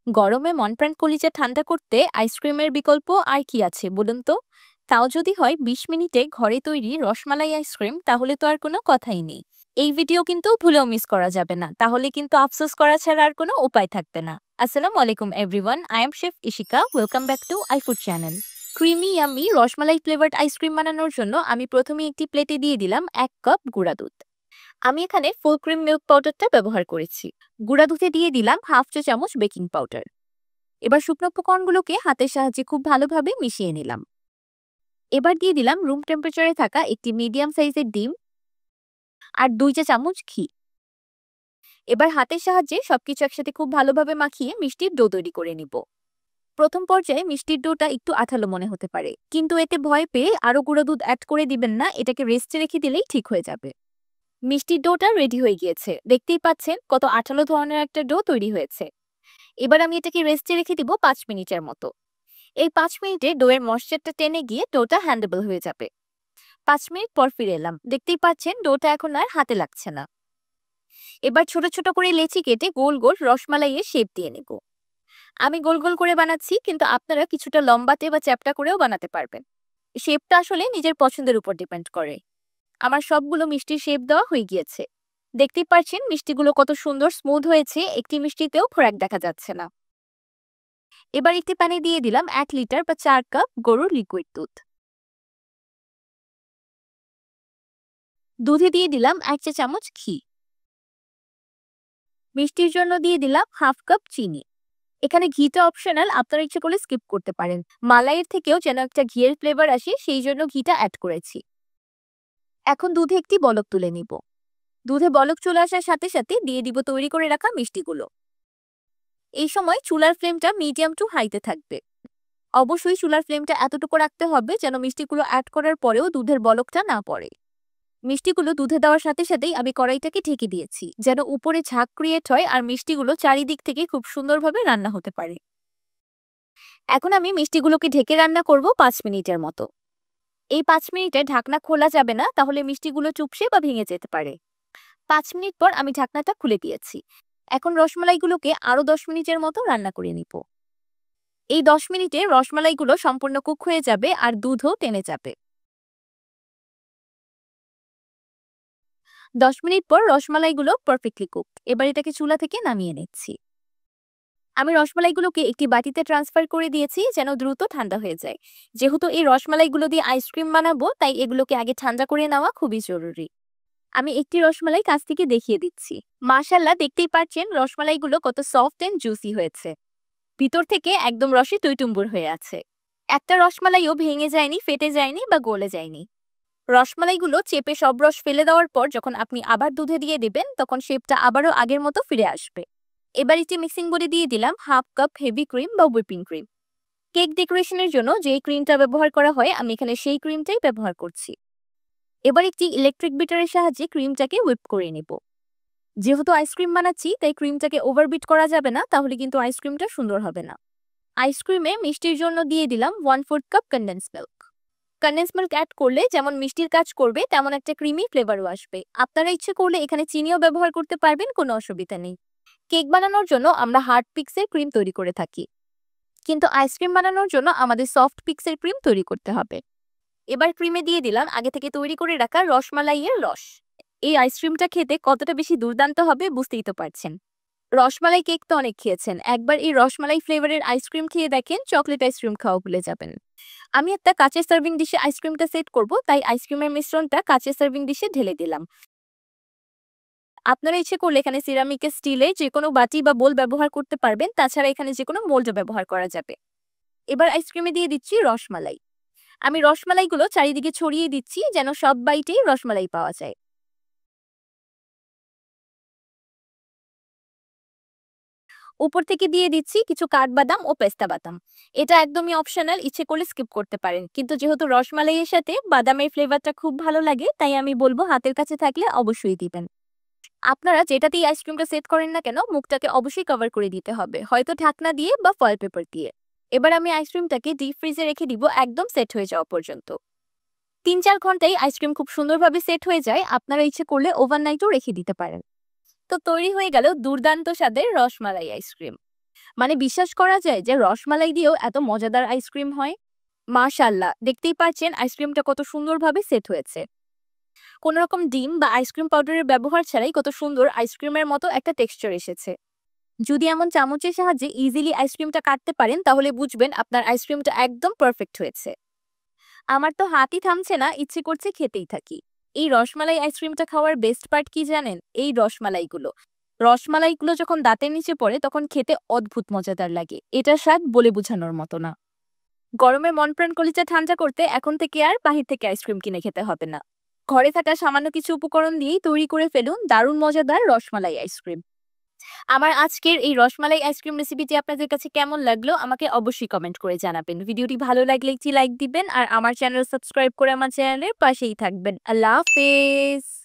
গরমে মন প্রাণ কলিজা ঠান্ডা করতে আইসক্রিমের বিকল্প আর কি আছে বলুন তো? তাও যদি হয় ২০ মিনিটে ঘরে তৈরি রসমালাই আইসক্রিম, তাহলে তো আর কোনো কথাই নেই। এই ভিডিও কিন্তু ভুলেও মিস করা যাবে না, তাহলে কিন্তু আফসোস করা ছাড়া আর কোনো উপায় থাকবে না। আসসালামু আলাইকুম everyone, I am chef Ishika. Welcome back to আইফুড channel. Creamy yummy rasmalai flavoured ice cream বানানোর জন্য আমি প্রথমে একটি প্লেটে দিয়ে দিলাম ১ কাপ গুঁড়া দুধ। আমি এখানে ফুল ক্রিম মিল্ক পাউডারটা ব্যবহার করেছি। গুঁড়া দুধে দিয়ে দিলাম হাফ চা চামচ বেকিং পাউডার। এবার শুকনো উপকরণগুলোকে হাতের সাহায্যে খুব ভালোভাবে মিশিয়ে নিলাম। এবার দিয়ে দিলাম রুম টেম্পারেচারে থাকা একটি মিডিয়াম সাইজের ডিম আর ২ চা চামচ ঘি। এবার হাতের সাহায্যে সবকিছু একসাথে খুব ভালোভাবে মাখিয়ে মিষ্টির ডো তৈরি করে নিব। প্রথম পর্যায়ে মিষ্টির ডোটা একটু আঠালো মনে হতে পারে, কিন্তু এতে ভয় পেয়ে আরো গুঁড়ো দুধ অ্যাড করে দিবেন না, এটাকে রেস্টে রেখে দিলেই ঠিক হয়ে যাবে। মিষ্টির ডোটা রেডি হয়ে গিয়েছে, দেখতেই পাচ্ছেন কত আঠালো ধরনের একটা ডো তৈরি হয়েছে। এবার আমি এটাকে রেস্টে রেখে দিব ৫ মিনিটের মতো। এই ৫ মিনিটে ডোয়ের ময়েশ্চারটা টেনে গিয়ে ডোটা হ্যান্ডেবল হয়ে যাবে। ৫ মিনিট পর ফিরে এলাম, দেখতেই পাচ্ছেন ডোটা এখন আর হাতে লাগছে না। এবার ছোট ছোট করে লেচি কেটে গোল গোল রসমালাইয়ের শেপ দিয়ে নেব। আমি গোল গোল করে বানাচ্ছি, কিন্তু আপনারা কিছুটা লম্বাটে বা চ্যাপ্টা করেও বানাতে পারবেন। শেপটা আসলে নিজের পছন্দের উপর ডিপেন্ড করে। আমার সবগুলো মিষ্টির শেপ দেওয়া হয়ে গিয়েছে। দেখতেই পাচ্ছেন মিষ্টিগুলো কত সুন্দর স্মুথ হয়েছে, একটি মিষ্টিতেও খোরাক দেখা যাচ্ছে না। এবার একটি পানি দিয়ে দিলাম ১ লিটার বা ৪ কাপ গরুর লিকুইড দুধ। দুধে দিয়ে দিলাম ১ চা চামচ ঘি। মিষ্টির জন্য দিয়ে দিলাম হাফ কাপ চিনি। এখানে ঘিটা অপশনাল, আপনারা ইচ্ছে করলে স্কিপ করতে পারেন। মালাইয়ের থেকেও যেন একটা ঘিয়ের ফ্লেভার আসে, সেই জন্য ঘিটা অ্যাড করেছি। এখন দুধে একটি বলক তুলে নিব। দুধে বলক চলে আসার সাথে সাথে দিয়ে দিব তৈরি করে রাখা মিষ্টিগুলো। এই সময় চুলার ফ্লেমটা মিডিয়াম টু হাইতে থাকবে। অবশ্যই চুলার ফ্লেমটা এতটুকু রাখতে হবে যেন মিষ্টিগুলো অ্যাড করার পরেও দুধের বলকটা না পড়ে। মিষ্টিগুলো দুধে দেওয়ার সাথে সাথেই আমি কড়াইটাকে ঢেকে দিয়েছি, যেন উপরে ঝাঁক ক্রিয়েট হয় আর মিষ্টিগুলো চারিদিক থেকে খুব সুন্দরভাবে রান্না হতে পারে। এখন আমি মিষ্টিগুলোকে ঢেকে রান্না করব ৫ মিনিটের মতো। এই ৫ মিনিটে ঢাকনা খোলা যাবে না, তাহলে মিষ্টিগুলো চুপসে বা ভেঙে যেতে পারে। ৫ মিনিট পর আমি ঢাকনাটা খুলে দিয়েছি। এখন রসমালাইগুলোকে আরো ১০ মিনিটের মতো রান্না করে নিব। এই ১০ মিনিটে রসমালাইগুলো সম্পূর্ণ কুক হয়ে যাবে আর দুধও টেনে যাবে। ১০ মিনিট পর রসমালাইগুলো পারফেক্টলি কুক। এবার এটাকে চুলা থেকে নামিয়ে নিচ্ছি। আমি রসমালাইগুলোকে একটি বাটিতে ট্রান্সফার করে দিয়েছি যেন দ্রুত ঠান্ডা হয়ে যায়। যেহেতু এই রসমালাইগুলো দিয়ে আইসক্রিম বানাবো, তাই এগুলোকে আগে ঠান্ডা করে নেওয়া খুবই জরুরি। আমি একটি রসমালাই কাছ থেকে দেখিয়ে দিচ্ছি। মাশাআল্লাহ, দেখতেই পাচ্ছেন রসমালাইগুলো কত সফট এন্ড জুসি হয়েছে। ভিতর থেকে একদম রসে টইটুম্বুর হয়ে আছে। একটা রসমালাইও ভেঙে যায়নি, ফেটে যায়নি বা গলে যায়নি। রসমালাইগুলো চেপে সব রস ফেলে দেওয়ার পর যখন আপনি আবার দুধে দিয়ে দিবেন, তখন শেপটা আবারও আগের মতো ফিরে আসবে। এবার একটি মিক্সিং বোলে দিয়ে দিলাম হাফ কাপ হেভি ক্রিম বা হুইপিং ক্রিম। কেক ডেকোরেশনের জন্য যেই ক্রিমটা ব্যবহার করা হয়, আমি এখানে সেই ক্রিমটাই ব্যবহার করছি। এবার একটি ইলেকট্রিক বিটারের সাহায্যে ক্রিমটাকে হুইপ করে নেব। যেহেতু আইসক্রিম বানাচ্ছি, তাই ক্রিমটাকে ওভারবিট করা যাবে না, তাহলে কিন্তু আইসক্রিমটা সুন্দর হবে না। আইসক্রিমে মিষ্টির জন্য দিয়ে দিলাম 1/4 cup condense milk. Condense milk add করলে যেমন মিষ্টির কাজ করবে, তেমন একটা ক্রিমি ফ্লেভারও আসবে। আপনারা ইচ্ছে করলে এখানে চিনিও ব্যবহার করতে পারবেন, কোনো অসুবিধা নেই। কেক বানানোর জন্য আমরা হার্ড পিক্সের ক্রিম তৈরি করে থাকি, কিন্তু আইসক্রিম বানানোর জন্য আমাদের সফট পিক্সের ক্রিম তৈরি করতে হবে। এবার ক্রিমে দিয়ে দিলাম আগে থেকে তৈরি করে রাখা রসমালাইয়ের রস। এই আইসক্রিমটা খেতে কতটা বেশি দুর্দান্ত হবে বুঝতেই তো পারছেন। রসমালাই কেক তো অনেক খেয়েছেন, একবার এই রসমালাই ফ্লেভারের আইসক্রিম খেয়ে দেখেন, চকলেট আইসক্রিম খাওয়া ভুলে যাবেন। আমি একটা কাঁচের সার্ভিং ডিশে আইসক্রিমটা সেট করব, তাই আইসক্রিমের মিশ্রণটা কাঁচের সার্ভিং ডিশে ঢেলে দিলাম। আপনারা ইচ্ছে করলে এখানে সিরামিকের স্টিলের যে কোনো বাটি বা বোল ব্যবহার করতে পারবেন, তাছাড়া এখানে যে কোনো মোল্ডও ব্যবহার করা যাবে। এবার আইসক্রিমে দিয়ে দিচ্ছি রসমালাই। আমি রসমালাইগুলো চারিদিকে ছড়িয়ে দিচ্ছি যেন সব বাইটেই রসমালাই পাওয়া যায়। উপর থেকে দিয়ে দিচ্ছি কিছু কাঠবাদাম ও পেস্তা বাদাম। এটা একদমই অপশনাল, ইচ্ছে করলে স্কিপ করতে পারেন, কিন্তু যেহেতু রসমালাইয়ের সাথে বাদামের ফ্লেভারটা খুব ভালো লাগে, তাই আমি বলবো হাতের কাছে থাকলে অবশ্যই দিবেন। আপনারা যেটাতেই আইসক্রিমটা সেট করেন না কেন, মুখটাকে অবশ্যই কভার করে দিতে হবে, হয়তো ঢাকনা দিয়ে বা ফয়েল পেপার দিয়ে। এবার আমি আইসক্রিমটাকে ডিপ ফ্রিজে রেখে দিব একদম সেট হয়ে যাওয়া পর্যন্ত। ৩-৪ ঘন্টায় আইসক্রিম খুব সুন্দরভাবে সেট হয়ে যায়, আপনারা ইচ্ছে করলে ওভারনাইটও রেখে দিতে পারেন। তো তৈরি হয়ে গেল দুর্দান্ত স্বাদের রসমালাই আইসক্রিম। মানে বিশ্বাস করা যায় যে রসমালাই দিয়েও এত মজাদার আইসক্রিম হয়? মাশাআল্লাহ! দেখতেই পাচ্ছেন আইসক্রিমটা কত সুন্দরভাবে সেট হয়েছে। কোনো রকম ডিম বা আইসক্রিম পাউডারের ব্যবহার ছাড়াই কত সুন্দর আইসক্রিমের মতো একটা টেক্সচার এসেছে। যদি এমন চামচের সাহায্যে ইজিলি আইসক্রিমটা কাটতে পারেন তাহলে বুঝবেন আপনার আইসক্রিমটা একদম পারফেক্ট হয়েছে। আমার তো হাতই থামছে না, ইচ্ছে করছে খেতেই থাকি। এই রসমালাই আইসক্রিমটা খাওয়ার বেস্ট পার্ট কি জানেন? এই রসমালাইগুলো যখন দাঁতের নিচে পড়ে তখন খেতে অদ্ভুত মজাদার লাগে। এটার স্বাদ বলে বোঝানোর মতো না। গরমে মন প্রাণ কলিজা ঠান্ডা করতে এখন থেকে আর বাহির থেকে আইসক্রিম কিনে খেতে হবে না। ঘরে থাকা সামান্য কিছু উপকরণ দিয়েই তৈরি করে ফেলুন দারুণ মজাদার রসমালাই আইসক্রিম। আমার আজকের এই রসমালাই আইসক্রিম রেসিপিটি আপনাদের কাছে কেমন লাগলো আমাকে অবশ্যই কমেন্ট করে জানাবেন। ভিডিওটি ভালো লাগলে একটি লাইক দিবেন আর আমার চ্যানেল সাবস্ক্রাইব করে আমার চ্যানেলের পাশেই থাকবেন। আল্লাহ হাফেজ।